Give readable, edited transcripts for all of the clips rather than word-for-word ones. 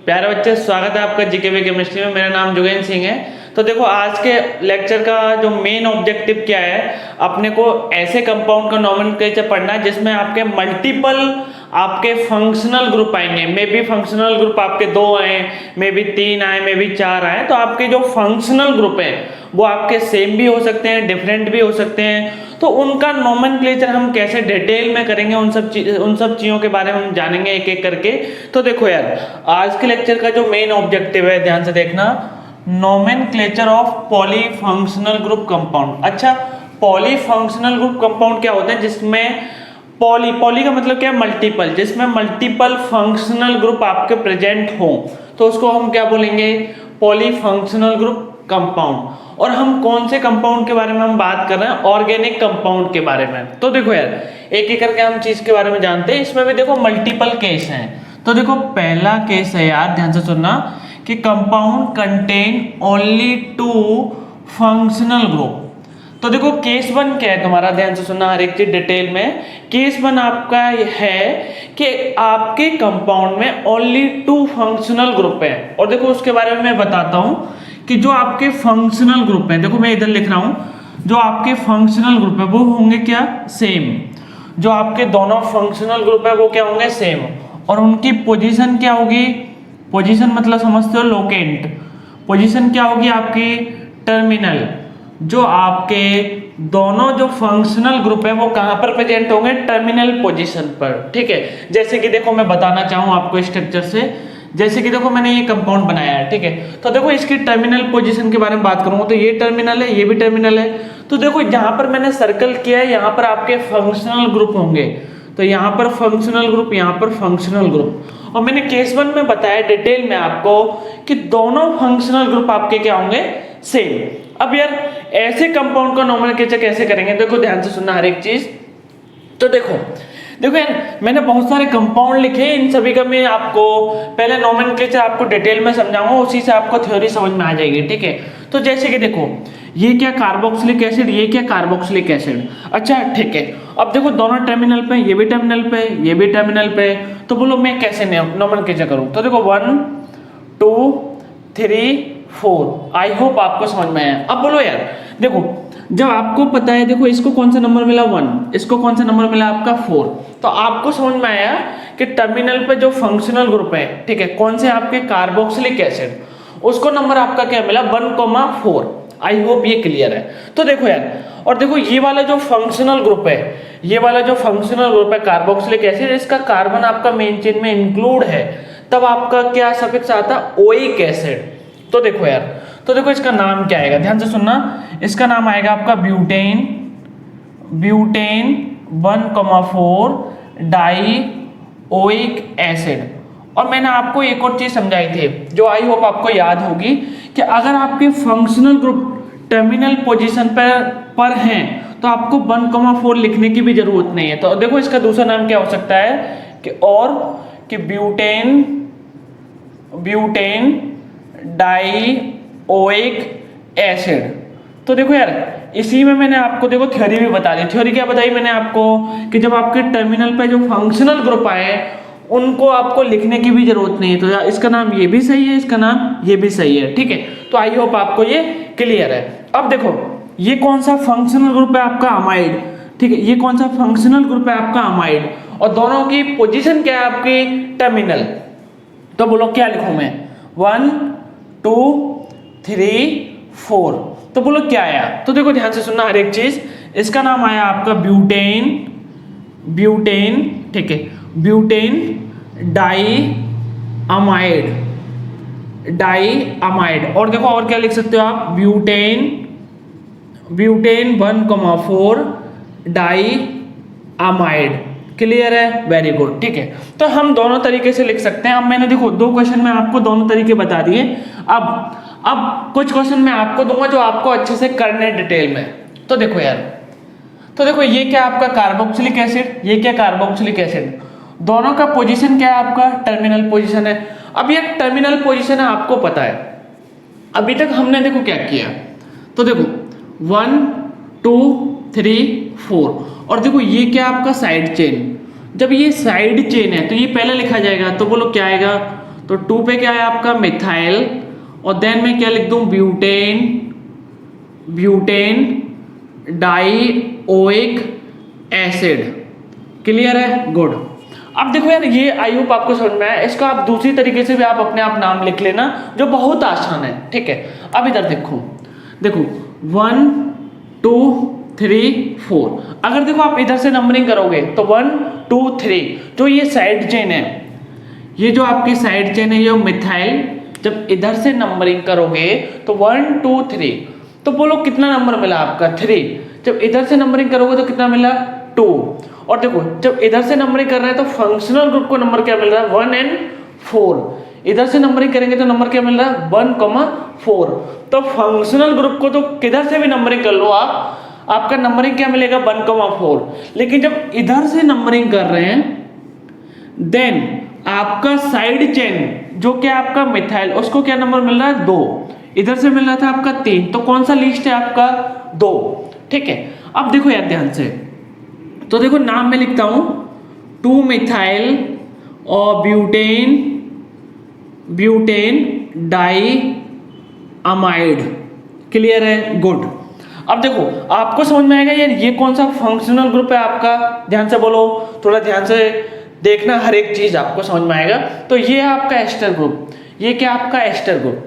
प्यारे बच्चे, स्वागत है आपका जीके केमिस्ट्री में। मेरा नाम जोगेंद्र सिंह है। तो देखो, आज के लेक्चर का जो मेन ऑब्जेक्टिव क्या है, अपने को ऐसे कंपाउंड का नोमेनक्लेचर पढ़ना है जिसमें आपके मल्टीपल आपके फंक्शनल ग्रुप आएंगे। मे बी फंक्शनल ग्रुप आपके 2 आए, मे बी 3 आए, मे बी 4 आए। तो आपके जो फंक्शनल ग्रुप है वो आपके सेम भी हो सकते हैं, डिफरेंट भी हो सकते हैं। तो उनका नोमेनक्लेचर हम कैसे डिटेल में करेंगे, उन सब चीज़ों के बारे में हम जानेंगे एक एक करके। तो देखो यार, आज के लेक्चर का जो मेन ऑब्जेक्टिव है, ध्यान से देखना, nomenclature of polyfunctional group compound. अच्छा, पॉलीफंक्शनल ग्रुप कंपाउंड क्या होते हैं? जिसमें पॉली का मतलब क्या है? मल्टीपल। जिसमें मल्टीपल फंक्शनल ग्रुप आपके प्रेजेंट हो तो उसको हम क्या बोलेंगे? Polyfunctional group compound. और हम कौन से कंपाउंड के बारे में हम बात कर रहे हैं? ऑर्गेनिक कंपाउंड के बारे में। तो देखो यार, एक एक करके हम चीज के बारे में जानते हैं। इसमें भी देखो मल्टीपल केस हैं। तो देखो, पहला केस है यार, ध्यान से सुनना, कि compound contain only 2 functional group. तो देखो, केस 1 क्या है तुम्हारा? ध्यान से सुनना हर एक चीज डिटेल में। केस 1 आपका है कि आपके कंपाउंड में ओनली 2 फंक्शनल ग्रुप है। और देखो, उसके बारे में मैं बताता हूं कि जो आपके फंक्शनल ग्रुप हैं, देखो मैं इधर लिख रहा हूं, जो आपके फंक्शनल ग्रुप है वो होंगे क्या? सेम। जो आपके दोनों फंक्शनल ग्रुप है वो क्या होंगे? सेम। और उनकी पोजीशन क्या होगी? पोजीशन मतलब समझते हो, लोकेंट। पोजीशन क्या होगी आपकी? टर्मिनल। जो आपके दोनों जो फंक्शनल ग्रुप है वो कहां पर प्रेजेंट होंगे? टर्मिनल पोजीशन पर। ठीक है, जैसे कि देखो मैं बताना चाहूं आपको स्ट्रक्चर से। जैसे कि देखो, मैंने ये कंपाउंड बनाया है, ठीक है। तो देखो, इसकी टर्मिनल पोजीशन के बारे में बात करूंगा तो ये टर्मिनल है, ये भी टर्मिनल है। तो देखो, जहां पर मैंने सर्कल किया है यहां पर आपके फंक्शनल ग्रुप होंगे। तो यहां पर फंक्शनल ग्रुप, यहां पर फंक्शनल ग्रुप। और मैंने केस 1 में बताया डिटेल में आपको कि दोनों फंक्शनल ग्रुप आपके क्या होंगे? सेम। अब यार, ऐसे कंपाउंड का नोमेनक्लेचर कैसे करेंगे? देखो ध्यान से सुनना हर एक चीज। तो देखो यार, मैंने बहुत सारे कंपाउंड लिखे, इन सभी का मैं आपको पहले नोमेनक्लेचर आपको डिटेल में समझाऊंगा, उसी से आपको थ्योरी समझ में आ जाएगी। ठीक है, तो जैसे कि देखो, ये क्या कार्बोक्सिलिक एसिड, ये क्या कार्बोक्सिलिक एसिड। अच्छा ठीक है, अब देखो दोनों टर्मिनल पे, ये भी टर्मिनल पे, ये भी टर्मिनल पे। तो बोलो मैं कैसे नोमेनक्लेचर करूं? तो देखो 1 2 3 4। आई होप आपको समझ में आया। अब बोलो यार, देखो जब आपको पता है, देखो इसको कौन सा नंबर मिला? 1। इसको कौन सा नंबर मिला आपका? 4। तो आपको समझ में आया कि टर्मिनल पे जो फंक्शनल ग्रुप है, ठीक है, कौन से आपके? कार्बोक्सिलिक एसिड, उसको नंबर आपका क्या मिला? 1,4। आई होप ये क्लियर है। तो देखो यार, और देखो ये वाला जो फंक्शनल ग्रुप है, ये वाला जो फंक्शनल ग्रुप है कार्बोक्सिलिक एसिड, इसका कार्बन आपका मेन चेन में इंक्लूड है, तब आपका क्या सफिक्स आता? Oic acid. तो देखो यार, तो देखो इसका नाम क्या आएगा? ध्यान से सुनना, इसका नाम आएगा आपका ब्यूटेन 1,4 डाई ओइक एसिड। और मैंने आपको एक और चीज समझाई थी जो आई होप आपको याद होगी, कि अगर आपके फंक्शनल ग्रुप टर्मिनल पोजीशन पर हैं तो आपको 1,4 लिखने की भी जरूरत नहीं है। तो देखो इसका दूसरा नाम क्या हो सकता है कि ब्यूटेन डाइओइक एसिड। तो देखो यार, इसी में मैंने आपको देखो थ्योरी भी बता दी। थ्योरी क्या बताई मैंने आपको? कि जब आपके टर्मिनल पे जो फंक्शनल ग्रुप आए उनको आपको लिखने की भी जरूरत नहीं है। तो इसका नाम ये भी सही है, इसका नाम ये भी सही है। ठीक है, तो आई होप आपको ये क्लियर है। अब देखो, ये कौन सा फंक्शनल ग्रुप है आपका? अमाइड। ठीक है, ये कौन सा फंक्शनल ग्रुप है आपका? अमाइड। और दोनों की पोजीशन क्या है आपकी? टर्मिनल। तो बोलो क्या लिखूं मैं? 1 2 3 4। तो बोलो क्या आया? तो देखो ध्यान से सुनना हर एक चीज। इसका नाम आया आपका ब्यूटेन, ठीक है, ब्यूटेन डाइअमाइड। और देखो और क्या लिख सकते हो आप? ब्यूटेन 1,4 डाइअमाइड। क्लियर है? Very good. ठीक है, तो हम दोनों तरीके से लिख सकते हैं। अब मैंने देखो 2 क्वेश्चन में आपको दोनों तरीके बता दिए। अब कुछ क्वेश्चन मैं आपको दूंगा जो आपको अच्छे से करने डिटेल में। तो देखो यार, तो देखो ये क्या आपका? कार्बोक्सिलिक एसिड, ये क्या? Carboxylic acid. दोनों का पोजीशन क्या है आपका? टर्मिनल पोजीशन है। अब ये टर्मिनल पोजीशन है, आपको पता है। अभी तक हमने देखो क्या किया, तो देखो 1 2 3 4। और देखो ये क्या आपका? Side chain. जब ये साइड चेन है तो ये पहले लिखा जाएगा, तो बोलो क्या आएगा? तो 2 पे क्या है आपका मिथाइल, और देन मैं क्या लिख दूं, butane, butane dioic acid. Clear है, गुड। अब देखो यार, ये आई होप आपको समझ में आया। इसका आप दूसरी तरीके से भी आप अपने आप नाम लिख लेना, जो बहुत आसान है, ठीक है। अब इधर देखो, देखो 1 2 3 4। अगर देखो आप इधर से नंबरिंग करोगे तो 1 2 3, जो ये साइड चेन है, ये जो आपकी साइड चेन है, ये मिथाइल, जब इधर से नंबरिंग करोगे तो 1 2 3, तो बोलो कितना नंबर मिला आपका 3। जब इधर से नंबरिंग करोगे तो कितना मिला 2। और देखो जब इधर से नंबरिंग कर रहे हैं तो फंक्शनल ग्रुप को नंबर क्या मिल रहा है 1 and 4। इधर से नंबरिंग करेंगे तो नंबर क्या मिल रहा है 1,4। तो फंक्शनल ग्रुप को तो किधर से भी नंबरिंग कर लो आप, आपका नंबरिंग क्या मिलेगा 1,4। लेकिन जब इधर से नंबरिंग कर रहे हैं देन आपका साइड चेन जो क्या आपका मिथाइल, उसको क्या नंबर मिल रहा है 2। इधर से मिल रहा था आपका 3, तो कौन सा लिस्ट है आपका 2, ठीक है। अब देखो यार ध्यान से, तो देखो नाम में लिखता हूं 2 मिथाइल और butane, butane di amide. Clear है, गुड। अब देखो आपको समझ में आएगा यार ये कौन सा फंक्शनल ग्रुप है आपका, ध्यान से बोलो, थोड़ा ध्यान से देखना, हर एक चीज आपको समझ में आएगा। तो ये है आपका एस्टर ग्रुप, ये क्या आपका एस्टर ग्रुप,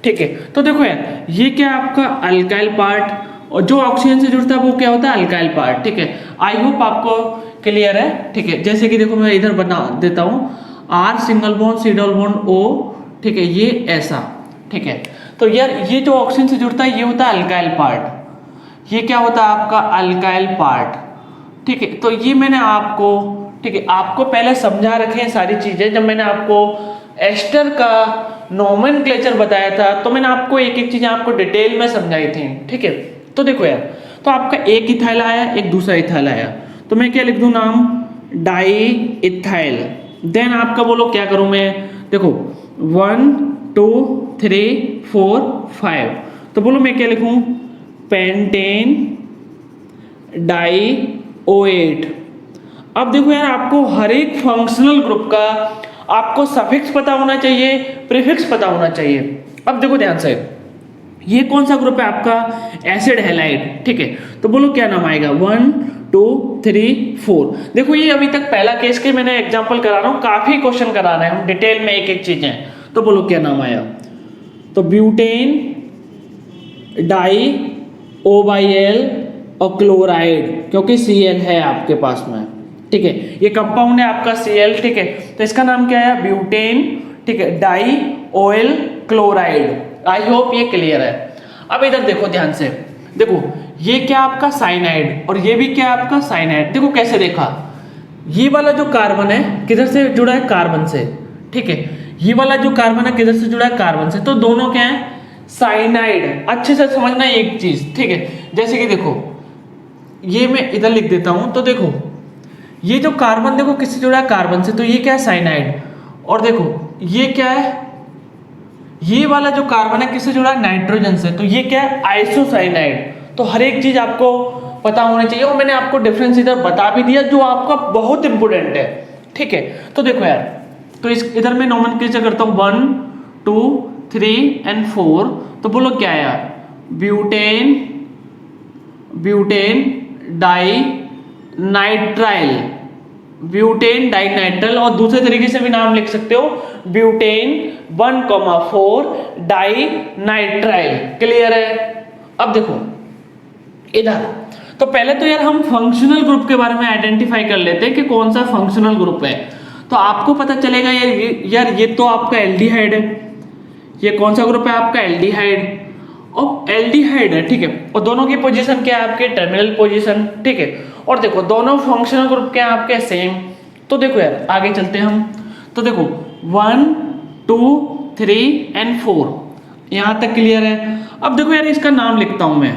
ठीक है। तो देखो यार ये क्या आपका अल्काइल पार्ट, और जो ऑक्सीजन से जुड़ता है वो क्या होता है अल्काइल पार्ट, ठीक है। आई होप आपको क्लियर है, ठीक है। जैसे कि देखो मैं इधर बना देता हूं, R single bond C double bond O, ठीक है, ये ऐसा, ठीक है। तो यार ये जो ऑक्सीजन से जुड़ता है ये होता है अल्काइल पार्ट, ये क्या होता है आपका अल्काइल पार्ट, ठीक है। तो ये मैंने आपको, ठीक है, आपको पहले समझा रखे हैं सारी चीजें। जब मैंने आपको एस्टर का नोमेनक्लेचर बताया था तो मैंने आपको एक एक चीज आपको डिटेल में समझाई थी, ठीक है। तो देखो यार, तो आपका एक इथाइल आया, एक दूसरा इथाइल आया, तो मैं क्या लिख दूं नाम, डाई इथाइल। देन आपका बोलो क्या करूं मैं, देखो 1 2 3 4 5, तो बोलो मैं क्या लिखूं, पेंटेन डाइओएट। अब देखो यार आपको हर एक फंक्शनल ग्रुप का आपको सफिक्स पता होना चाहिए, प्रीफिक्स पता होना चाहिए। अब देखो ध्यान से, ये कौन सा ग्रुप है आपका एसिड हैलाइड, ठीक है। तो बोलो क्या नाम आएगा 1 2 3 4। देखो ये अभी तक पहला केस के मैंने एग्जांपल करा रहा हूँ, काफी क्वेश्चन करा रहे हैं हम डिटेल में एक एक चीजें। तो बोलो क्या नाम आया, तो ब्यूटेन डाई O/L और क्लोराइड, क्योंकि Cl है आपके पास में, ठीक है। ये कंपाउंड है आपका Cl, ठीक है। तो इसका नाम क्या है ब्यूटेन, ठीक है, di OL chloride. I hope ये क्लियर है। अब इधर देखो ध्यान से, देखो ये क्या आपका साइनाइड और ये भी क्या आपका साइनाइड। देखो कैसे देखा, ये वाला जो कार्बन है किधर से जुड़ा है कार्बन से, ठीक है। ये वाला जो कार्बन है किधर से जुड़ा है कार्बन से, तो दोनों क्या है साइनाइड। अच्छे से समझना एक चीज, ठीक है। जैसे कि देखो ये मैं इधर लिख देता हूं, तो देखो ये जो कार्बन देखो किससे जुड़ा है कार्बन से, तो ये क्या है साइनाइड। और देखो ये क्या है, ये वाला जो कार्बन है किससे जुड़ा है नाइट्रोजन से, तो ये क्या है आइसोसाइनाइड। तो हर एक चीज आपको पता होनी चाहिए, और मैंने आपको डिफरेंस इधर बता भी दिया जो आपका बहुत इंपोर्टेंट है, ठीक है। तो देखो यार, तो इस इधर मैं नोमेनक्लेचर करता हूं 1 2 3 and 4। तो बोलो क्या आया, butane, butane di nitrile, butane dinitrile, और दूसरे तरीके से भी नाम लिख सकते हो ब्यूटेन 1,4 डाइनाइट्राइल। क्लियर है। अब देखो इधर, तो पहले तो यार हम फंक्शनल ग्रुप के बारे में आइडेंटिफाई कर लेते हैं कि कौन सा फंक्शनल ग्रुप है। तो आपको पता चलेगा यार ये तो आपका एल्डिहाइड है, ये कौन सा ग्रुप है आपका एल्डिहाइड, और एल्डिहाइड है, ठीक है। और दोनों की पोजीशन क्या है आपके टर्मिनल पोजीशन, ठीक है। और देखो दोनों फंक्शनल ग्रुप क्या है आपके सेम। तो देखो यार आगे चलते हैं हम, तो देखो 1 2 3 and 4 यहां तक क्लियर है। अब देखो यार इसका नाम लिखता हूं मैं,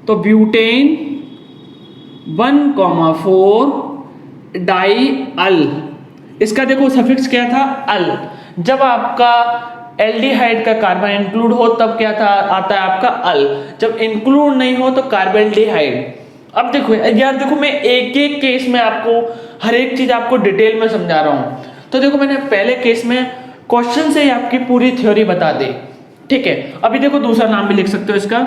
तो ब्यूटेन 1,4 डाई अल, इसका देखो सफिक्स क्या था अल। जब आपका एल्डिहाइड का कार्बन इंक्लूड हो तब क्या था आता है आपका अल, जब इंक्लूड नहीं हो तो कार्बेल्डिहाइड। अब देखो यार, देखो मैं एक एक केस में आपको हर एक चीज आपको डिटेल में समझा रहा हूं। तो देखो मैंने पहले केस में क्वेश्चन से ही आपकी पूरी थ्योरी बता दे। ठीक है, अभी देखो दूसरा नाम भी लिख सकते हो इसका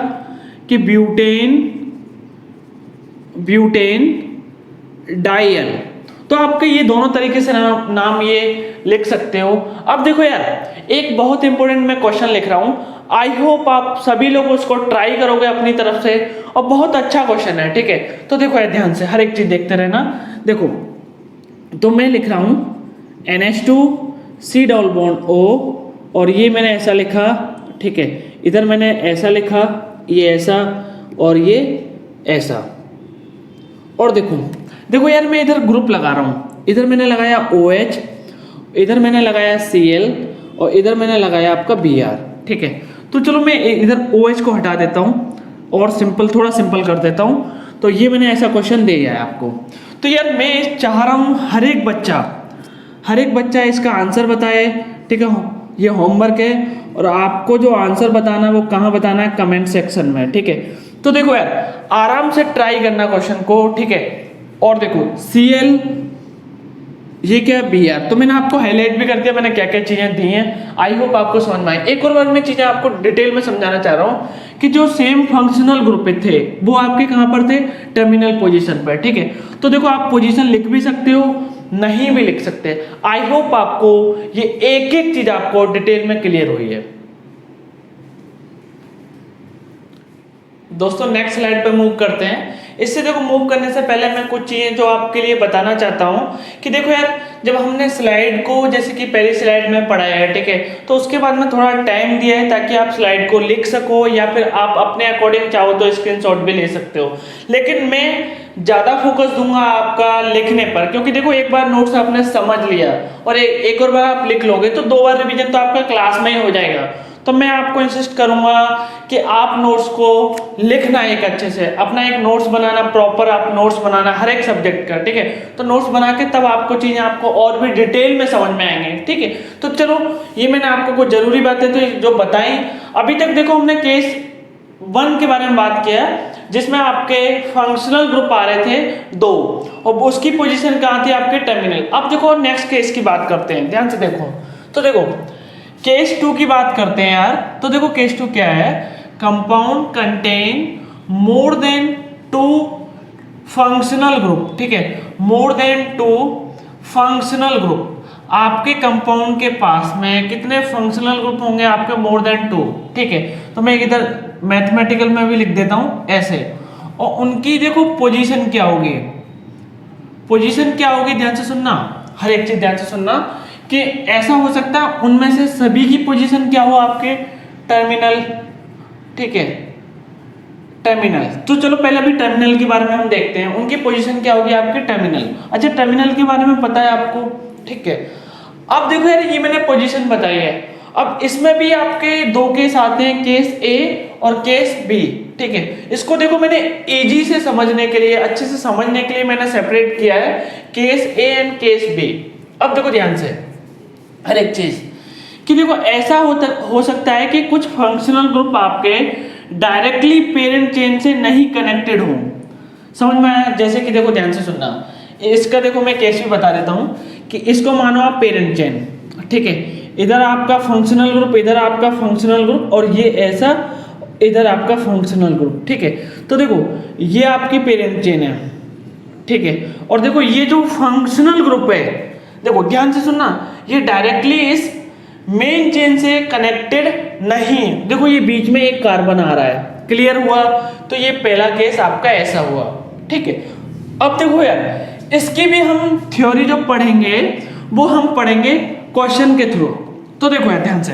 कि ब्यूटेन डाइअन। तो आपके ये दोनों तरीके से नाम ये लिख सकते हो। अब देखो यार, एक बहुत इंपॉर्टेंट मैं क्वेश्चन लिख रहा हूं, आई होप आप सभी लोग उसको ट्राई करोगे अपनी तरफ से, और बहुत अच्छा क्वेश्चन है। ठीक है, तो देखो यार ध्यान से हर एक चीज देखते रहना। देखो, तो मैं लिख रहा हूं NH2 C double bond O, और ये मैंने ऐसा लिखा। ठीक है, इधर मैंने ऐसा लिखा, ये ऐसा और ये ऐसा। और देखो यार, मैं इधर ग्रुप लगा रहा हूं, इधर मैंने लगाया OH, इधर मैंने लगाया Cl, और इधर मैंने लगाया आपका Br। ठीक है, तो चलो मैं इधर OH को हटा देता हूं और थोड़ा सिंपल कर देता हूं। तो ये मैंने ऐसा क्वेश्चन दे दिया है आपको। तो यार मैं चाह रहा हूं हर एक बच्चा इसका आंसर बताए। ठीक है, ये होमवर्क है, और आपको जो आंसर बताना है वो कहाँ बताना है, कमेंट सेक्शन में। ठीक है, तो देखो यार आराम से ट्राई करना क्वेश्चन को। ठीक है, और देखो Cl, ये क्या Br, तो मैंने आपको हाईलाइट भी कर दिया मैंने क्या क्या चीजें दी हैं। आई होप आपको समझ में आए। एक और बार मैं चीजें आपको डिटेल में समझाना चाह रहा हूँ कि जो सेम फंक्शनल ग्रुप पे थे वो आपके कहाँ पर थे, टर्मिनल पोजीशन पर। ठीक है, तो देखो आप पोजीशन लिख भी सकते हो, नहीं भी लिख सकते। आई होप आपको ये एक एक चीज आपको डिटेल में क्लियर हुई है। दोस्तों नेक्स्ट स्लाइड पे मूव करते हैं। इससे देखो मूव करने से पहले मैं कुछ चीजें जो आपके लिए बताना चाहता हूं कि देखो यार, जब हमने स्लाइड को जैसे कि पहली स्लाइड में पढ़ाया है, ठीक है, तो उसके बाद में थोड़ा टाइम दिया है ताकि आप स्लाइड को लिख सको, या फिर आप अपने अकॉर्डिंग चाहो तो स्क्रीनशॉट भी ले सकते हो। लेकिन मैं ज्यादा फोकस दूंगा आपका लिखने पर, क्योंकि देखो एक बार नोट्स आपने समझ लिया और एक और बार आप लिख लोगे तो 2 बार रिवीजन तो आपका क्लास में ही हो जाएगा। तो मैं आपको इंसिस्ट करूंगा कि आप नोट्स को लिखना एक अच्छे से, अपना एक नोट्स बनाना, प्रॉपर आप नोट्स बनाना हर एक सब्जेक्ट का। ठीक है, तो नोट्स बना के तब आपको चीजें आपको और भी डिटेल में समझ में आएंगे। ठीक है, तो चलो ये मैंने आपको कुछ जरूरी बातें तो जो बताई। अभी तक देखो हमने केस 1 के बारे में बात किया, जिसमें आपके फंक्शनल ग्रुप आ रहे थे 2, और उसकी पोजीशन कहाँ थी, आपके टर्मिनल। अब देखो नेक्स्ट केस की बात करते हैं, ध्यान से देखो। तो देखो केस 2 की बात करते हैं यार। तो देखो केस 2 क्या है, compound contain more than 2 functional group. ठीक है, मोर देन 2 फंक्शनल ग्रुप। आपके कंपाउंड के पास में कितने फंक्शनल ग्रुप होंगे, आपके मोर देन 2। ठीक है, तो मैं इधर मैथमेटिकल में भी लिख देता हूं ऐसे, और उनकी देखो पोजीशन क्या होगी, पोजीशन क्या होगी, ध्यान से सुनना, हर एक चीज ध्यान से सुनना कि ऐसा हो सकता है उनमें से सभी की पोजीशन क्या हो, आपके टर्मिनल। ठीक है, टर्मिनल। तो चलो पहले अभी टर्मिनल के बारे में हम देखते हैं, उनकी पोजीशन क्या होगी, आपके टर्मिनल। अच्छा, टर्मिनल के बारे में पता है आपको। ठीक है, अब देखो यार ये मैंने पोजीशन बताई है। अब इसमें भी आपके 2 केस आते हैं, केस ए और केस बी। ठीक है, इसको देखो मैंने इजी से समझने के लिए, अच्छे से समझने के लिए मैंने सेपरेट किया है, case A and case B. अब देखो ध्यान से हर एक चीज कि देखो ऐसा हो सकता है कि कुछ फंक्शनल ग्रुप आपके डायरेक्टली पेरेंट चेन से नहीं कनेक्टेड हो। समझ में आया? जैसे कि देखो ध्यान से सुनना, इसका देखो मैं केस भी बता देता हूं कि इसको मानो आप पेरेंट चेन। ठीक है, इधर आपका फंक्शनल ग्रुप, इधर आपका फंक्शनल ग्रुप, और ये ऐसा इधर आपका फंक्शनल ग्रुप। ठीक है, तो देखो ये आपकी पेरेंट चेन है। ठीक है, और देखो ये जो फंक्शनल ग्रुप है, देखो ध्यान से सुनना, ये डायरेक्टली इस मेन चेन से कनेक्टेड नहीं। देखो ये बीच में एक कार्बन आ रहा है, क्लियर हुआ? तो ये पहला केस आपका ऐसा हुआ। ठीक है, अब देखो यार इसकी भी हम थ्योरी जो पढ़ेंगे वो हम पढ़ेंगे क्वेश्चन के थ्रू। तो देखो यार ध्यान से,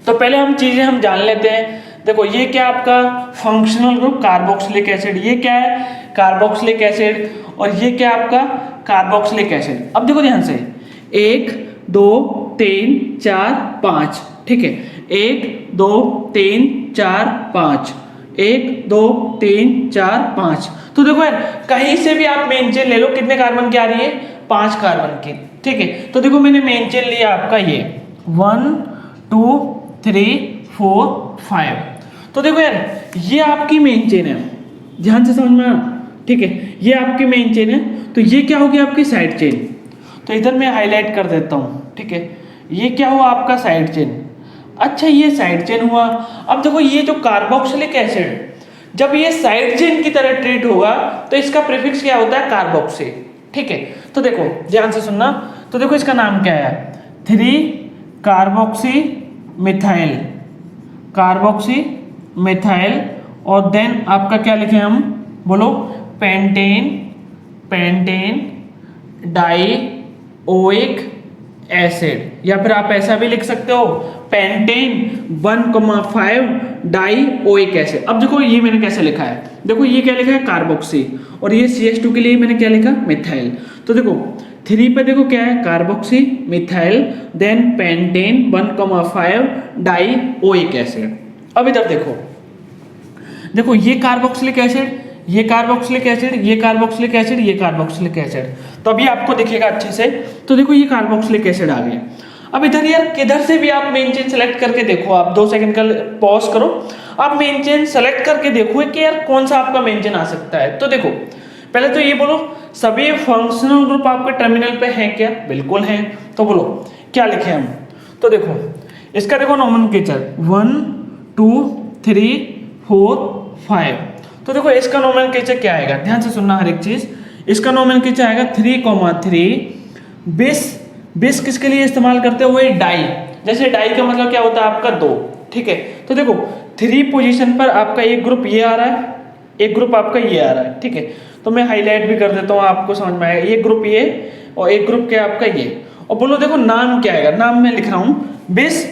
तो पहले हम चीजें हम जान लेते हैं। देखो ये क्या आपका फंक्शनल ग्रुप कार्बोक्सिलिक एसिड, ये क्या है कार्बोक्सिलिक एसिड, और ये क्या आपका कार्बोक्सिलिक एसिड। अब देखो ध्यान से 1 2 3 4 5। ठीक है, 1 2 3 4 5, 1 2 3 4 5। तो देखो यार कहीं से भी आप मेन चेन ले लो, कितने कार्बन की आ रही है, 5 कार्बन की। ठीक है, तो देखो मैंने मेन चेन लिया आपका ये 1 2 3 4 5। तो देखो यार ये आपकी मेन चेन है, ध्यान से समझना। ठीक है, ये आपकी मेन चेन है, तो ये क्या होगी आपकी साइड चेन। तो इधर मैं हाईलाइट कर देता हूं। ठीक है, ये क्या हुआ आपका साइड चेन। अच्छा ये साइड चेन हुआ। अब देखो ये जो कार्बोक्सिलिक एसिड जब ये साइड चेन की तरह ट्रीट होगा तो इसका प्रीफिक्स क्या होता है, कार्बोक्सी। ठीक है, तो देखो ध्यान से सुनना। तो देखो इसका नाम क्या है, 3 कार्बोक्सी मिथाइल, कार्बोक्सी मिथाइल। और देन आपका क्या लिखे हम, बोलो, पेंटेन, पेंटेन डाइओइक एसिड। या फिर आप ऐसा भी लिख सकते हो, पेंटेन 1,5 डाइओइक एसिड। अब देखो ये मैंने कैसे लिखा है, देखो ये क्या लिखा है, कार्बोक्सी, और ये CH2 के लिए मैंने क्या लिखा, मिथाइल। तो देखो 3 पे देखो क्या है, carboxy methyl, then pentane 1,5 dioic acid. अब इधर देखो, देखो ये कार्बोक्सिलिक एसिड, ये कार्बोक्सिलिक एसिड, ये कार्बोक्सिलिक एसिड, ये कार्बोक्सिलिक एसिड। तो अभी आपको दिखेगा अच्छे से। तो देखो ये कार्बोक्सिलिक एसिड आ गया। अब इधर यार किधर से भी आप मेन चेन सेलेक्ट करके देखो, आप 2 सेकंड का पॉज करो, आप मेन चेन सेलेक्ट करके देखो कि यार कौन सा आपका मेन चेन आ सकता है। तो देखो पहले तो ये बोलो, सभी फंक्शनल ग्रुप आपके टर्मिनल पे हैं क्या, बिल्कुल हैं। तो बोलो क्या लिखे हम, तो देखो इसका देखो नोमेनक्लेचर 1 2 3 4 5। तो देखो इसका नोमेनक्लेचर क्या आएगा, ध्यान से सुनना हर एक चीज। इसका नोमेनक्लेचर आएगा 3,3 बिस। बिस किसके लिए इस्तेमाल करते हुए, डाई। जैसे डाई का मतलब क्या होता है आपका 2। ठीक है, तो देखो 3 पोजीशन पर आपका एक ग्रुप ये आ रहा है, एक ग्रुप आपका ये आ रहा है। ठीक है, तो मैं हाईलाइट भी कर देता हूँ, आपको समझ में आएगा। एक ग्रुप ये और एक ग्रुप क्या आपका ये। और बोलो देखो नाम क्या आएगा, नाम मैं लिख रहा हूँ बिस।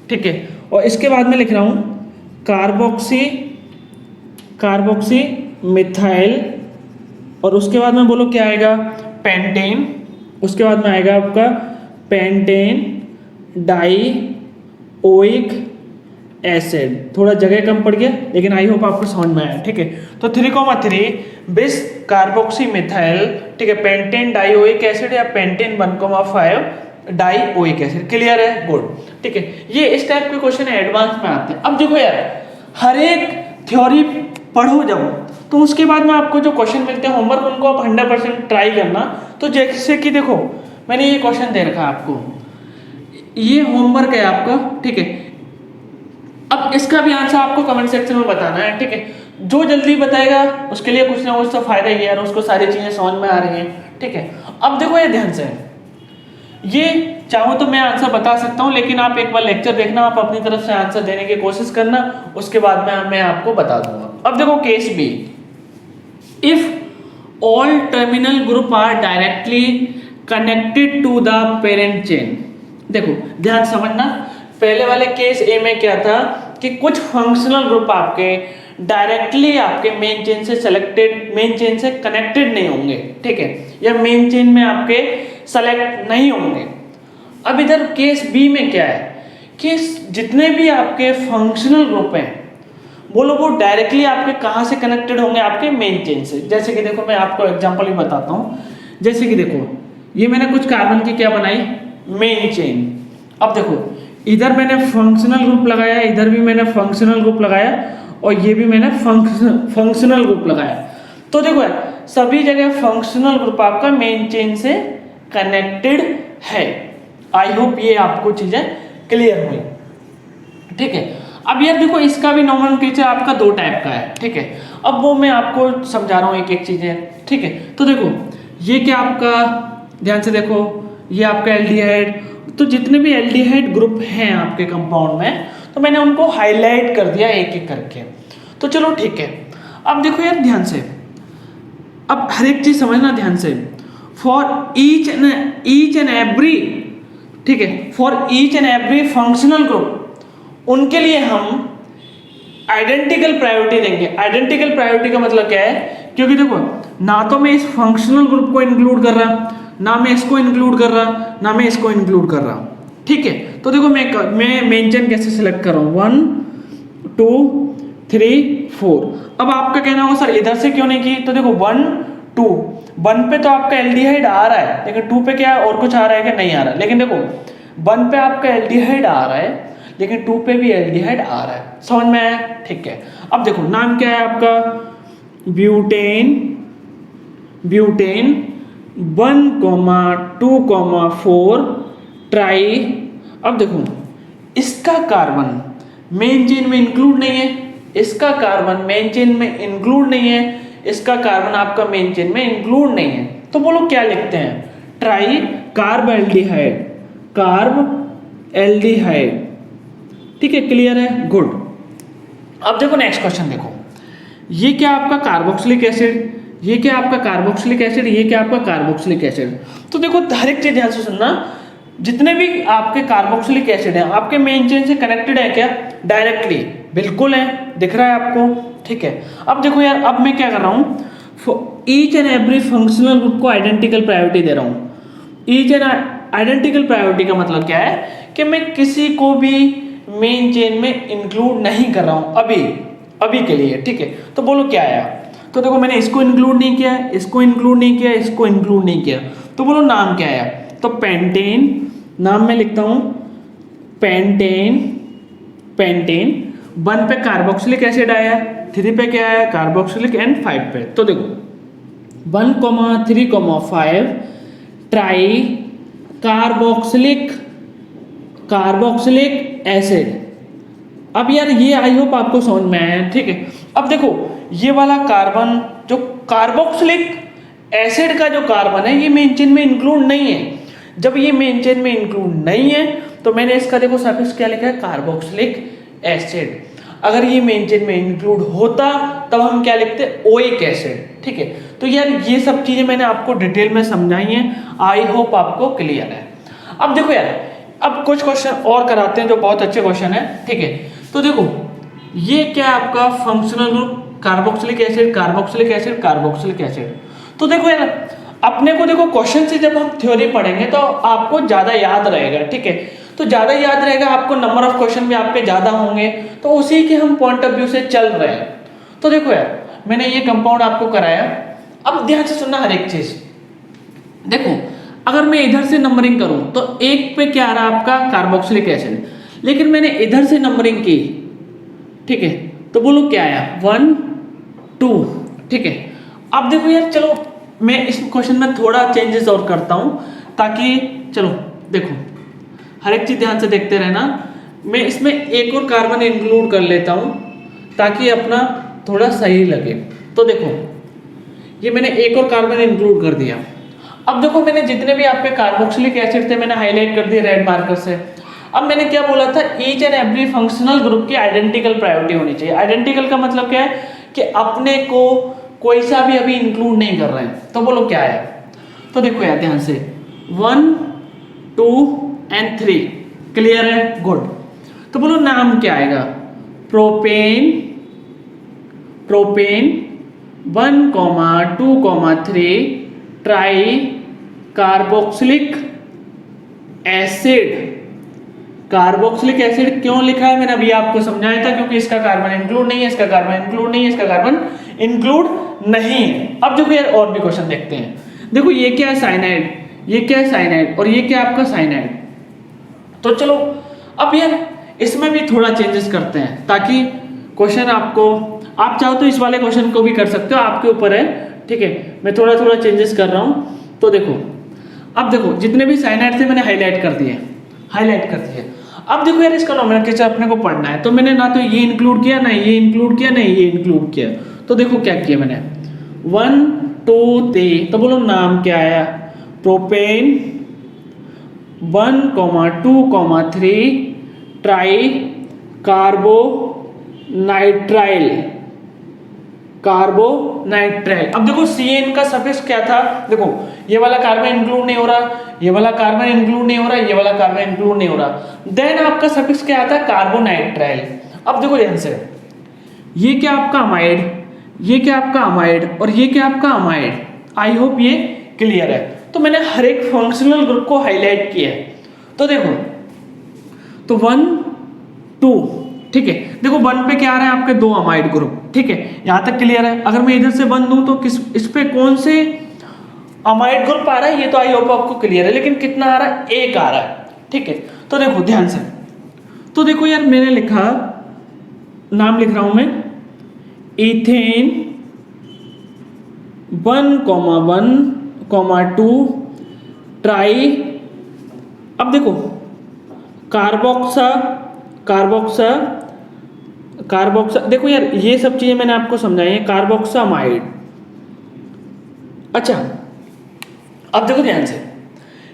ठीक है, और इसके बाद में लिख रहा हूँ कार्बोक्सी, कार्बोक्सी मिथाइल। और उसके बाद में बोलो क्या आएगा, पेंटेन। उसके बाद में आएगा आपका पेंटेन डाइओइक एसिड। थोड़ा जगह कम पड़ गया लेकिन आई होप आपको समझ में आया। ठीक है, तो 3,3 बिस कार्बोक्सी मिथाइल, ठीक है, पेंटेन डाइओइक एसिड या पेंटेन 1,5 डाइओइक एसिड। क्लियर है, गुड। ठीक है, ये इस टाइप के क्वेश्चन एडवांस में आते हैं। अब देखो यार हर एक थ्योरी पढ़ो जब, तो उसके बाद में आपको जो क्वेश्चन मिलते हैं होमवर्क, उनको आप 100% ट्राई करना। तो जैसे कि देखो मैंने ये क्वेश्चन दे रखा है आपको, ये होमवर्क है आपका। ठीक है, अब इसका भी आंसर आपको कमेंट सेक्शन में बताना है। ठीक है, जो जल्दी बताएगा उसके लिए कुछ ना कुछ तो फायदा ही है यार, उसको सारी चीजें समझ में आ रही हैं। ठीक है, अब देखो ये ध्यान से, ये चाहो तो मैं आंसर बता सकता हूं, लेकिन आप एक बार लेक्चर देखना, आप अपनी तरफ से आंसर देने की कोशिश करना, उसके बाद में मैं आपको बता दूंगा। अब देखो case B, if all terminal group are directly connected to the parent chain. देखो ध्यान समझना, पहले वाले केस ए में क्या था कि कुछ फंक्शनल ग्रुप आपके डायरेक्टली आपके मेन चेन से सेलेक्टेड, मेन चेन से कनेक्टेड नहीं होंगे। ठीक है, या मेन चेन में आपके सेलेक्ट नहीं होंगे। अब इधर केस बी में क्या है कि जितने भी आपके फंक्शनल ग्रुप हैं, बोलो वो डायरेक्टली आपके कहाँ से कनेक्टेड होंगे, आपके मेन चेन से। जैसे कि देखो मैं आपको एग्जांपल भी बताता हूँ। जैसे कि देखो ये मैंने कुछ कार्बन की क्या बनाई, मेन चेन। अब देखो इधर मैंने फंक्शनल ग्रुप लगाया, इधर भी मैंने फंक्शनल ग्रुप लगाया, और ये भी मैंने फंक्शनल ग्रुप लगाया। तो देखो यार सभी जगह फंक्शनल ग्रुप आपका मेन चेन से कनेक्टेड है। आई होप ये आपको चीजें क्लियर हुई। ठीक है, अब यार देखो इसका भी नोमेनक्लेचर आपका 2 टाइप का है। ठीक है, अब वो मैं आपको समझा रहा हूँ एक एक चीजें। ठीक है, तो देखो ये क्या आपका, ध्यान से देखो, ये आपका एल्डिहाइड। तो जितने भी एल्डिहाइड ग्रुप हैं आपके कंपाउंड में, तो मैंने उनको हाईलाइट कर दिया एक एक करके। तो चलो ठीक है, अब देखो यार ध्यान से, अब हर एक चीज समझना ध्यान से। फॉर ईच एंड एवरी, ठीक है, for each and every functional group, उनके लिए हम आइडेंटिकल प्रायोरिटी देंगे। आइडेंटिकल प्रायोरिटी का मतलब क्या है, क्योंकि देखो ना तो मैं इस फंक्शनल ग्रुप को इंक्लूड कर रहा, ना मैं इसको इंक्लूड कर रहा, ना मैं इसको इंक्लूड कर रहा। ठीक है, तो देखो मैं मेन चेन कैसे सिलेक्ट कर रहा हूँ, 1 2 3 4। अब आपका कहना होगा सर इधर से क्यों नहीं की, तो देखो 1 2, 1 पे तो आपका एल्डिहाइड आ रहा है, लेकिन 2 पे क्या है, और कुछ आ रहा है कि नहीं आ रहा है। लेकिन देखो 1 पे आपका एल्डिहाइड आ रहा है, लेकिन 2 पे भी एल्डिहाइड आ रहा है। समझ में आया? ठीक है, अब देखो नाम क्या है आपका, ब्यूटेन, ब्यूटेन 1,2,4 ट्राई अब देखो इसका कार्बन मेन चेन में इंक्लूड नहीं है, इसका कार्बन मेन चेन में इंक्लूड नहीं है, इसका कार्बन आपका मेन चेन में इंक्लूड नहीं है, तो बोलो क्या लिखते हैं, try carb aldehyde, carb aldehyde. ठीक है, क्लियर है, गुड। अब देखो नेक्स्ट क्वेश्चन देखो, ये क्या आपका कार्बोक्सिलिक एसिड, ये क्या आपका कार्बोक्सिलिक एसिड, ये क्या आपका कार्बोक्सिलिक एसिड। तो देखो हर एक चीज ध्यान से सुनना, जितने भी आपके कार्बोक्सिलिक एसिड हैं आपके मेन चेन से कनेक्टेड है क्या, डायरेक्टली, बिल्कुल है, दिख रहा है आपको। ठीक है, अब देखो यार, अब मैं क्या कर रहा हूँ, each and every functional group को आइडेंटिकल प्रायोरिटी दे रहा हूँ। ईच एंड आइडेंटिकल प्रायोरिटी का मतलब क्या है कि मैं किसी को भी मेन चेन में इंक्लूड नहीं कर रहा हूँ अभी के लिए। ठीक है, तो बोलो क्या आया, तो देखो मैंने इसको इंक्लूड नहीं किया, इसको इंक्लूड नहीं किया, इसको इंक्लूड नहीं किया, तो बोलो नाम क्या आया, तो पेंटेन, नाम में लिखता हूँ पेंटेन, पेंटेन। 1 पे कार्बोक्सिलिक एसिड आया, 3 पे क्या आया, कार्बोक्सिलिक, एंड 5 पे, तो देखो 1, 3, 5 ट्राई कार्बोक्सिलिक एसिड। अब यार ये आई होप आपको समझ में आया है। ठीक है, अब देखो ये वाला कार्बन जो कार्बोक्सिलिक एसिड का जो कार्बन है ये मेन चेन में इंक्लूड नहीं है। जब ये मेन चेन में इंक्लूड नहीं है तो मैंने इसका देखो सफिक्स क्या लिखा है, कार्बोक्सिलिक एसिड। अगर ये मेन चेन में इंक्लूड होता तब हम क्या लिखते, ओइक एसिड। ठीक है, तो यार ये सब चीजें मैंने आपको डिटेल में समझाई हैं, आई होप आपको क्लियर है। अब देखो यार, अब कुछ क्वेश्चन और कराते हैं जो बहुत अच्छे क्वेश्चन है। ठीक है, तो देखो ये क्या आपका functional group, carboxylic acid, carboxylic acid, carboxylic acid. तो देखो यार अपने को देखो क्वेश्चन से जब हम थ्योरी पढ़ेंगे तो आपको ज्यादा याद रहेगा। ठीक है, तो ज्यादा याद रहेगा, आपको नंबर ऑफ क्वेश्चन भी आपके ज्यादा होंगे, तो उसी के हम पॉइंट ऑफ व्यू से चल रहे हैं। तो देखो यार मैंने ये कंपाउंड आपको कराया, अब ध्यान से सुनना हर एक चीज। देखो अगर मैं इधर से नंबरिंग करूं तो 1 पे क्या आ रहा है आपका, कार्बोक्सिलिक एसिड, लेकिन मैंने इधर से नंबरिंग की। ठीक है, तो बोलो क्या आया, 1, 2। ठीक है, अब देखो यार, चलो मैं इस क्वेश्चन में थोड़ा चेंजेस और करता हूं ताकि, चलो देखो हर एक चीज ध्यान से देखते रहना। मैं इसमें एक और कार्बन इंक्लूड कर लेता हूं ताकि अपना थोड़ा सही लगे। तो देखो ये मैंने एक और कार्बन इंक्लूड कर दिया। अब देखो मैंने जितने भी आपके कार्बोक्सिलिक एसिड थे मैंने हाईलाइट कर दिए रेड मार्कर से। अब मैंने क्या बोला था, each and every functional group की आइडेंटिकल प्रायोरिटी होनी चाहिए। आइडेंटिकल का मतलब क्या है कि अपने को कोई सा भी अभी इंक्लूड नहीं कर रहे हैं। तो बोलो क्या है, तो देखो यार ध्यान से, 1, 2 एंड 3, क्लियर है, गुड। तो बोलो नाम क्या आएगा, propane, propane 1, 2, 3 try carboxylic acid. Carboxylic acid क्यों लिखा है मैंने अभी आपको समझाया था, क्योंकि इसका कार्बन इंक्लूड नहीं है, इसका कार्बन इंक्लूड नहीं है, इसका कार्बन इंक्लूड नहीं है। अब देखो यार और भी क्वेश्चन देखते हैं। देखो ये क्या है, साइनाइड, ये क्या है साइनाइड, और ये क्या आपका साइनाइड। तो चलो अब यार इसमें भी थोड़ा चेंजेस करते हैं ताकि क्वेश्चन आपको, आप चाहो तो इस वाले क्वेश्चन को भी कर सकते हो, आपके ऊपर है। ठीक है, मैं थोड़ा थोड़ा चेंजेस कर रहा हूं। तो देखो अब देखो जितने भी साइनाइड थे मैंने हाईलाइट कर दिए, हाईलाइट कर दिए। अब देखो यार इसका नोमेनक्लेचर अपने को पढ़ना है, तो मैंने ना तो ये इंक्लूड किया, ना ये इंक्लूड किया, ना ये इंक्लूड किया। तो देखो क्या किया मैंने, 1, 2, 3, तो बोलो नाम क्या आया, प्रोपेन 1, 2, 3 ट्राई कार्बोनाइट्राइल, कार्बोनाइट्राइल। अब देखो CN का सफिक्स क्या था, देखो ये वाला कार्बन इंक्लूड नहीं हो रहा, ये वाला कार्बन इंक्लूड नहीं हो रहा, ये वाला कार्बन इंक्लूड नहीं हो रहा, देन आपका सफिक्स क्या आता है, कार्बोनाइट्राइल। अब देखो ध्यान से, ये क्या आपका अमाइड, ये क्या आपका अमाइड, और ये क्या आपका अमाइड। आई होप ये क्लियर है। तो मैंने हर एक फंक्शनल ग्रुप को हाईलाइट किया है। तो देखो, तो 1, 2, ठीक है, देखो 1 पे क्या आ रहा है आपके 2 अमाइड ग्रुप। ठीक है, यहां तक क्लियर है। अगर मैं इधर से 1 दूं तो किस, इस पे कौन से अमाइड ग्रुप आ रहा है ये तो आई होप आपको क्लियर है, लेकिन कितना आ रहा है, 1 आ रहा है। ठीक है, तो देखो ध्यान से, तो देखो यार मैंने लिखा, नाम लिख रहा हूं मैं, इथेन 1, 2 ट्राई, अब देखो कार्बोक्सा कार्बोक्सा कार्बोक्सा, देखो यार ये सब चीजें मैंने आपको समझाई है, कार्बोक्सामाइड। अच्छा अब देखो ध्यान से,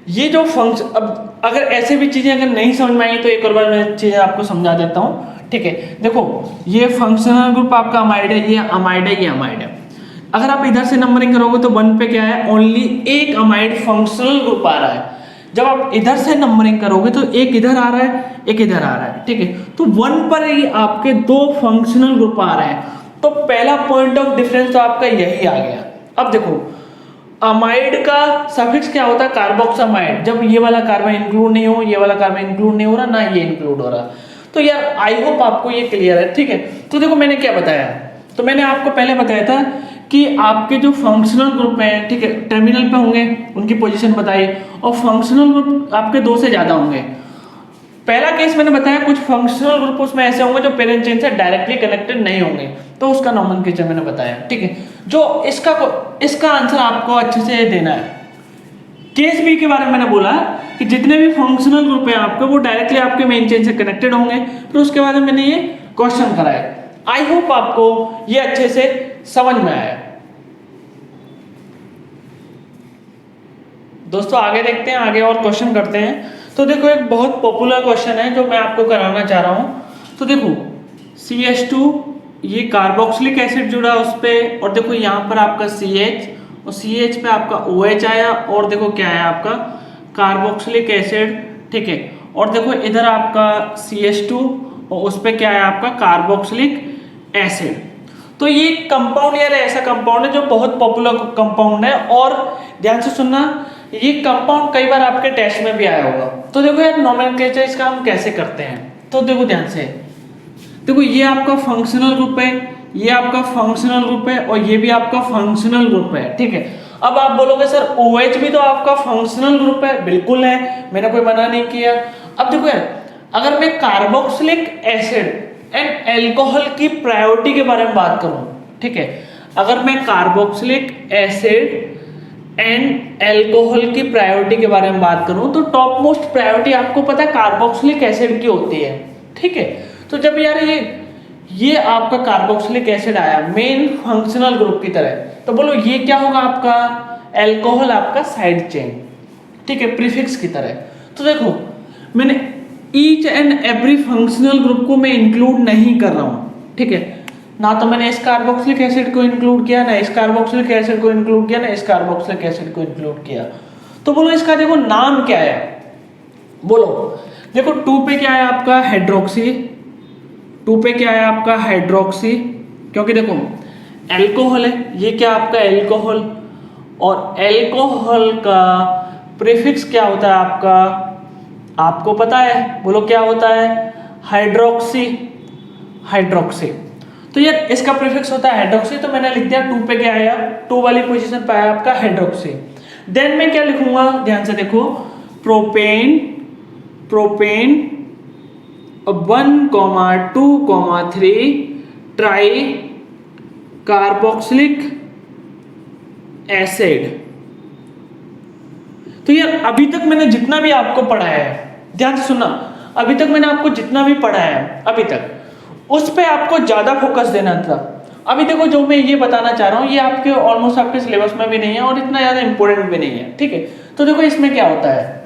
ये जो फंक्शन, अब अगर ऐसे भी चीजें अगर नहीं समझ में आई तो एक और बार मैं चीजें आपको समझा देता हूँ, ठीक है। देखो ये फंक्शनल ग्रुप आपका अमाइड है, ये अमाइड है, ये अमाइड है। अगर आप इधर से नंबरिंग करोगे तो 1 पे क्या है, ओनली एक अमाइड फंक्शनल ग्रुप आ रहा है। जब आप इधर से नंबरिंग करोगे तो एक इधर आ रहा है, एक इधर आ रहा है, ठीक है। तो 1 पर ही आपके 2 फंक्शनल ग्रुप आ रहे हैं, तो पहला पॉइंट ऑफ डिफरेंस तो आपका यही आ गया। अब देखो अमाइड का सफिक्स क्या होता है, कार्बोक्सामाइड, जब ये वाला कार्बन इंक्लूड नहीं हो, ये वाला कार्बन इंक्लूड नहीं हो रहा, ना ये इंक्लूड हो रहा। तो यार आई होप आपको ये क्लियर है, ठीक है। तो देखो मैंने क्या बताया, तो मैंने आपको पहले बताया था कि आपके जो फंक्शनल ग्रुप हैं, ठीक है, टर्मिनल पे होंगे, उनकी पोजीशन बताई, और फंक्शनल ग्रुप आपके 2 से ज्यादा होंगे। पहला केस मैंने बताया कुछ फंक्शनल ग्रुप उसमें ऐसे होंगे जो पेरेंट चेन से डायरेक्टली कनेक्टेड नहीं होंगे, तो उसका नोमेनक्लेचर मैंने बताया, ठीक है। जो इसका आंसर आपको अच्छे से देना है। केस बी के बारे में मैंने बोला कि जितने भी फंक्शनल ग्रुप हैं आपके वो डायरेक्टली आपके मेन चेन से कनेक्टेड होंगे, फिर उसके बाद में मैंने ये क्वेश्चन कराया। आई होप आपको ये अच्छे से समझ में आया। दोस्तों आगे देखते हैं, आगे और क्वेश्चन करते हैं। तो देखो एक बहुत पॉपुलर क्वेश्चन है जो मैं आपको कराना चाह रहा हूं। तो देखो CH2, ये कार्बोक्सिलिक एसिड जुड़ा उस पे, और देखो यहाँ पर आपका CH, और CH पे आपका OH आया, और देखो क्या है आपका कार्बोक्सिलिक एसिड, ठीक है। और देखो इधर आपका CH2 और उस पे क्या है आपका कार्बोक्सिलिक एसिड। तो ये कंपाउंड यार ऐसा कंपाउंड है जो बहुत पॉपुलर कंपाउंड है, और ध्यान से सुनना, ये कंपाउंड कई बार आपके टेस्ट में भी आया होगा। तो देखो यार नोमेनक्लेचर इसका हम कैसे करते हैं, तो देखो ध्यान से, देखो ये आपका फंक्शनल ग्रुप है, ये आपका फंक्शनल ग्रुप है, और ये भी आपका फंक्शनल ग्रुप है, ठीक है। अब आप बोलोगे सर OH भी तो आपका फंक्शनल ग्रुप है, बिल्कुल है, मैंने कोई मना नहीं किया। अब देखो यार अगर मैं कार्बोक्सिलिक एसिड एंड एल्कोहल की प्रायोरिटी के बारे में बात करूं, ठीक है, अगर मैं कार्बोक्सिलिक एसिड एंड एल्कोहल की प्रायोरिटी के बारे में बात करूं तो टॉप मोस्ट प्रायोरिटी आपको पता है कार्बोक्सिलिक एसिड की होती है, ठीक है। तो जब यार ये आपका कार्बोक्सिलिक एसिड आया मेन फंक्शनल ग्रुप की तरह, तो बोलो ये क्या होगा आपका एल्कोहल, आपका साइड चेन, ठीक है, प्रीफिक्स की तरह। तो देखो मैंने each and every functional group को मैं इंक्लूड नहीं कर रहा हूं, ठीक है, ना तो मैंने इस कार्बोक्सिलिक एसिड को इंक्लूड किया, ना इस कार्बोक्सिलिक एसिड को इंक्लूड किया, ना इस कार्बोक्सिलिक एसिड को इंक्लूड किया। तो बोलो इसका देखो नाम क्या है, बोलो देखो 2 पे क्या है आपका हाइड्रोक्सी, 2 पे क्या है आपका हाइड्रोक्सी, क्योंकि देखो एल्कोहल है, ये क्या आपका एल्कोहल, और एल्कोहल का प्रीफिक्स क्या होता है आपका, आपको पता है, बोलो क्या होता है, हाइड्रोक्सी, हाइड्रोक्सी। तो यार इसका प्रीफिक्स होता है हाइड्रोक्सी, तो मैंने लिख दिया 2 पे क्या आया, 2 वाली पोजीशन पे आया आपका हाइड्रोक्सी। देन मैं क्या लिखूंगा, ध्यान से देखो, propane, propane 1,2,3 try carboxylic acid. तो यार अभी तक मैंने जितना भी आपको पढ़ाया है, ध्यान से सुनना, अभी तक मैंने आपको जितना भी पढ़ाया है अभी तक, उस पे आपको ज्यादा फोकस देना था। अभी देखो जो मैं ये बताना चाह रहा हूँ ये आपके ऑलमोस्ट आपके सिलेबस में भी नहीं है और इतना ज्यादा इंपॉर्टेंट भी नहीं है, ठीक है। तो देखो इसमें क्या होता है,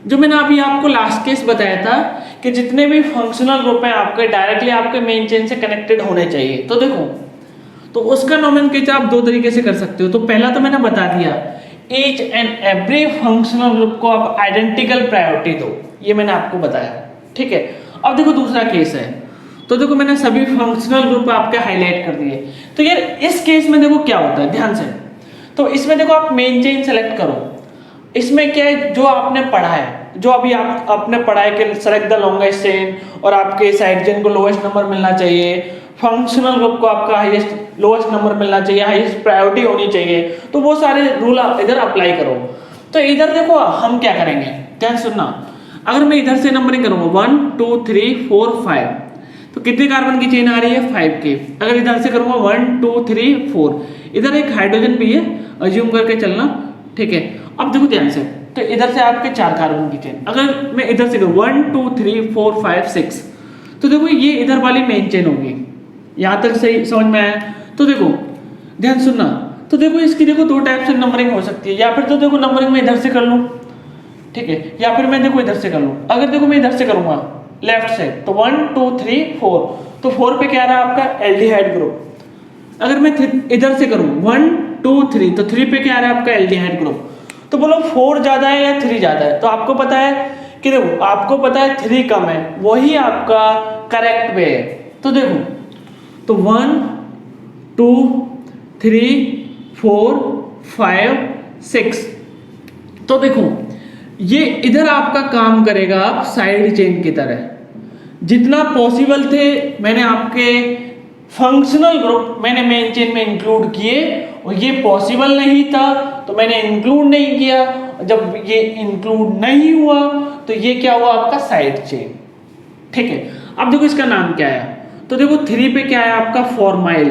जो मैंने अभी आपको लास्ट केस बताया था कि जितने भी फंक्शनल ग्रुप हैं आपके डायरेक्टली आपके मेन चेन से कनेक्टेड होने चाहिए। तो देखो तो उसका नोमेनक्लेचर आप 2 तरीके से कर सकते हो। तो पहला तो मैंने बता दिया, each and every functional group को आप आइडेंटिकल प्रायोरिटी दो, ये मैंने आपको बताया, ठीक है। अब देखो दूसरा केस है, तो देखो मैंने सभी फंक्शनल ग्रुप आपके हाईलाइट कर दिए। तो यार इस केस में देखो क्या होता है, ध्यान से, तो इसमें देखो आप मेन चेन सेलेक्ट करो। इसमें क्या है, जो आपने पढ़ा है, जो अभी आप आपने पढ़ा है कि सेलेक्ट द लॉन्गेस्ट चेन और आपके साइड चेन को लोएस्ट नंबर मिलना चाहिए, फंक्शनल ग्रुप को आपका हाईएस्ट लोएस्ट नंबर मिलना चाहिए, हाईएस्ट प्रायोरिटी होनी चाहिए, तो वो सारे रूल इधर अप्लाई करो। तो इधर देखो हम क्या करेंगे, ध्यान सुनना, अगर मैं इधर से नंबरिंग करूंगा 1 2 3 4 5, तो कितने कार्बन की चेन आ रही है 5 की। अगर इधर से करूंगा 1 2 3 4, इधर एक हाइड्रोजन भी है, अज्यूम करके चलना, ठीक है। अब देखो ध्यान से, तो इधर से आपके 4 कार्बन की चेन। अगर मैं इधर से 1 2 3 4 5 6, तो देखो ये इधर वाली मेन चेन होगी। यहाँ तक सही समझ में आया? तो देखो ध्यान सुनना, तो देखो इसकी देखो 2 टाइप से नंबरिंग हो सकती है, या फिर तो देखो नंबरिंग मैं इधर से कर लूँ, ठीक है, या फिर मैं देखो इधर से कर लूँ। अगर देखो मैं इधर से करूँगा लेफ्ट से, तो 1 2 3 4, तो 4 पे क्या रहा आपका एल्डिहाइड ग्रुप। अगर मैं इधर से करूँ 1 2 3, तो 3 पे क्या रहा है आपका एल्डिहाइड ग्रुप। तो बोलो 4 ज्यादा है या 3 ज्यादा है? तो आपको पता है कि देखो आपको पता है 3 कम है, वही आपका करेक्ट वे है। तो देखो, तो 1 2 3 4 5 6, तो देखो ये इधर आपका काम करेगा आप साइड चेन की तरह। जितना पॉसिबल थे मैंने आपके फंक्शनल ग्रुप मैंने मेन चेन में इंक्लूड किए, और ये पॉसिबल नहीं था तो मैंने इंक्लूड नहीं किया। जब ये इंक्लूड नहीं हुआ तो ये क्या हुआ आपका साइड चेन, ठीक है। अब देखो इसका नाम क्या है, तो देखो 3 पे क्या है आपका फॉर्माइल,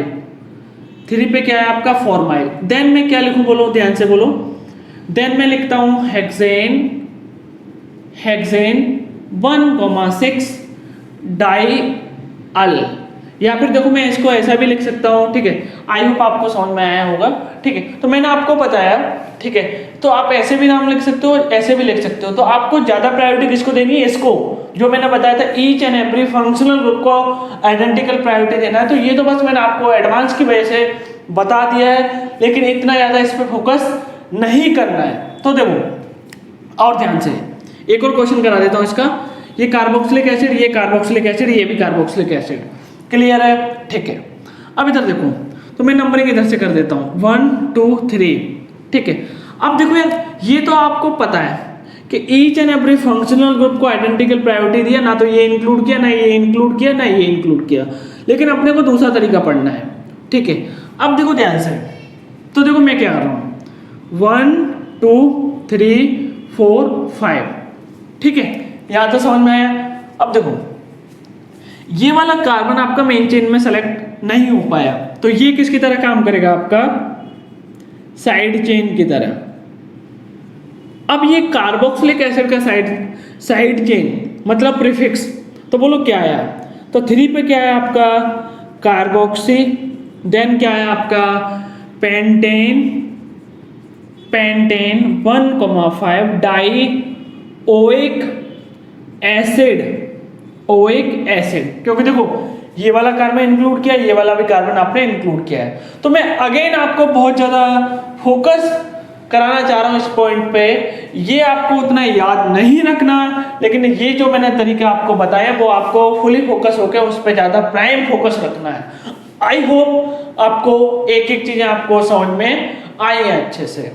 3 पे क्या है आपका फॉर्माइल। देन मैं क्या लिखूं, बोलो ध्यान से बोलो, देन मैं लिखता हूं हेक्सेन 1,6 डाई अल, या फिर देखो मैं इसको ऐसा भी लिख सकता हूँ, ठीक है। आई होप आपको समझ में आया होगा, ठीक है। तो मैंने आपको बताया, ठीक है, तो आप ऐसे भी नाम लिख सकते हो, ऐसे भी लिख सकते हो। तो आपको ज्यादा प्रायोरिटी किसको देनी है? इसको, जो मैंने बताया था each and every functional group को आइडेंटिकल प्रायोरिटी देना है। तो ये तो बस मैंने आपको एडवांस की वजह से बता दिया है, लेकिन इतना ज्यादा इस पर फोकस नहीं करना है। तो देखो और ध्यान से एक और क्वेश्चन करा देता हूँ इसका। ये कार्बोक्सिलिक एसिड, ये कार्बोक्सिलिक एसिड, ये भी कार्बोक्सिलिक एसिड, क्लियर है? ठीक है। अब इधर देखो, तो मैं नंबरिंग इधर से कर देता हूँ 1 2 3, ठीक है। अब देखो यार, ये तो आपको पता है कि each and every functional group को आइडेंटिकल प्रायोरिटी दिया, ना तो ये इंक्लूड किया, ना ये इंक्लूड किया, ना ये इंक्लूड किया, लेकिन अपने को दूसरा तरीका पढ़ना है, ठीक है। अब देखो ध्यान से, तो देखो मैं क्या कर रहा हूँ 1 2 3 4 5, ठीक है, यहां तो समझ में आया। अब देखो ये वाला कार्बन आपका मेन चेन में सेलेक्ट नहीं हो पाया, तो ये किसकी तरह काम करेगा आपका? साइड चेन की तरह। अब ये कार्बोक्सिलिक एसिड का साइड चेन मतलब प्रीफिक्स, तो बोलो क्या आया? तो 3 पे क्या है आपका? कार्बोक्सी, देन क्या है आपका? पेंटेन 1,5 डाई ओइक एसिड, क्योंकि देखो ये वाला कार्बन इंक्लूड किया, ये वाला भी कार्बन आपने इंक्लूड किया है। तो मैं अगेन आपको बहुत ज्यादा फोकस कराना चाह रहा हूं इस पॉइंट पे। ये आपको उतना याद नहीं रखना, लेकिन ये जो मैंने तरीका आपको बताया वो आपको फुली फोकस होकर उस पर ज्यादा प्राइम फोकस रखना है। आई होप आपको एक एक चीजें आपको समझ में आई है अच्छे से।